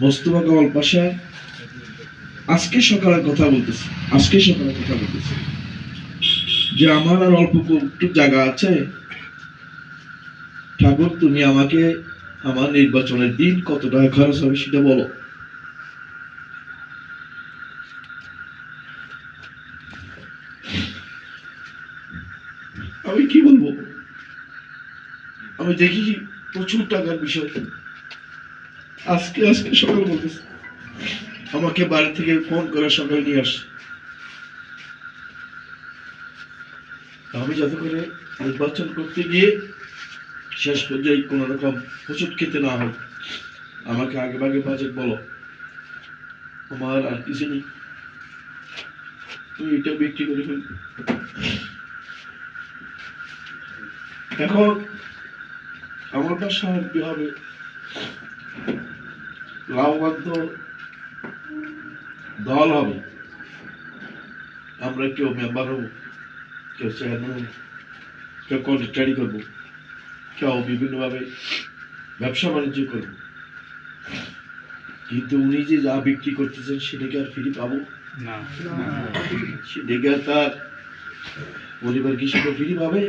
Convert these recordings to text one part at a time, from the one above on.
মোস্তফা কামাল পাশা আজকে সকালে কথা বলতেছে যে আমার আর অল্প একটু জায়গা আছে, ঠাকুর তুমি আমাকে আমার নির্বাচনের দিন কত টাকা খরচ হবে সেটা বলো। আমি কি বলবো, আমি দেখি প্রচুর টাকার বিষয়। আজকে সকাল বলতেছে আমাকে বাড়ি থেকে ফোন করে সকাল নিয়ে আসে। আমি যাতে করে নির্বাচন করতে গিয়ে শেষ পর্যায়ে কোন রকম হোঁচট খেতে না হয়, আমাকে আগে ভাগে বাজেট বলো, আমার আর কিছু নেই, তুমি এটা বিক্রি করে ফেল। এখন আমার বাসা কি হবে, লাভবান তো দল হবে, আমরা কেউ মেম্বার হবো, কেউ চেয়ারম্যান হবো, কেউ কন্ট্রাক্টারি করবো, কেউ বিভিন্নভাবে ব্যবসা বাণিজ্য করবো, কিন্তু উনি যে যা বিক্রি করতেছেন সেটাকে আর ফিরে পাবো না, সেটাকে আর তার পরিবার কি সেটা ফিরে পাবে?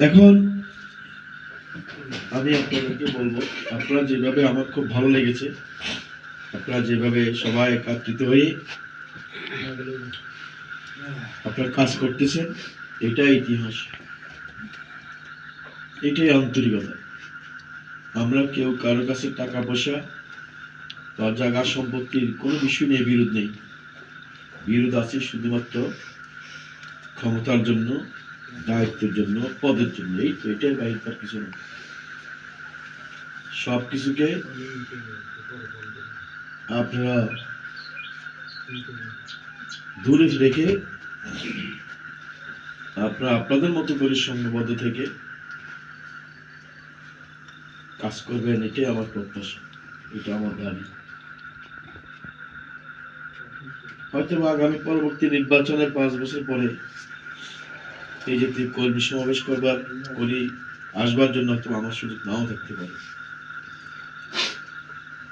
এখন আমি আপনাদেরকে বলবো, আপনারা যেভাবে, আমার খুব ভালো লেগেছে আপনারা যেভাবে সবাই একত্রিত হয়ে আপনারা কাজ করতেছেন, এটাই ইতিহাস, এটাই আন্তরিকতা। আমরা কেউ কারোর কাছে টাকা পয়সা বা জায়গা সম্পত্তির কোনো বিষয় নিয়ে বিরোধ নেই, বিরোধ আছে শুধুমাত্র ক্ষমতার জন্য, দায়িত্বের জন্য, পদের জন্য, এই তো, এটাই বাইরে তার কিছু না। সব কিছুকে আপনারা দূরে রেখে আপনারা আপনাদের মতো করে সংঘবদ্ধ থেকে কাজ করবেন, এটাই আমার প্রত্যাশা, এটা আমার দাবি। হয়তো আগামী পরবর্তী নির্বাচনের 5 বছর পরে এই যে কর্মী সমাবেশ আসবার জন্য হয়তো আমার সুযোগ নাও থাকতে পারে,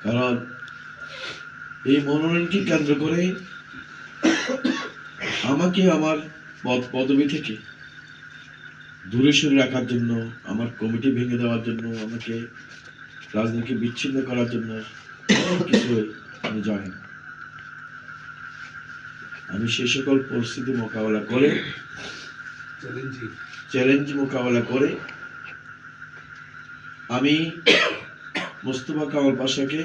কারণ এই মনোনয়নকে কেন্দ্র করে আমাকে আমার পদবি থেকে দূরে সরে রাখার জন্য, আমার কমিটি ভেঙে দেওয়ার জন্য, আমাকে রাজনীতি বিচ্ছিন্ন করার জন্য কিছু আমি জানি। আমি সেই সকল পরিস্থিতি মোকাবেলা করে, চ্যালেঞ্জ মোকাবেলা করে আমি মোস্তফা কামাল পাশাকে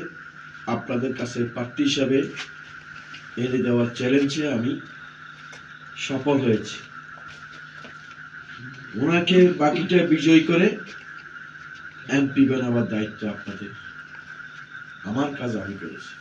আপনাদের কাছে প্রার্থী হিসাবে এনে দেওয়ার চ্যালেঞ্জে আমি সফল হয়েছি। ওনাকে বাকিটা বিজয় করে এমপি বানাবার দায়িত্ব আপনাদের, আমার কাজ আমি করেছি।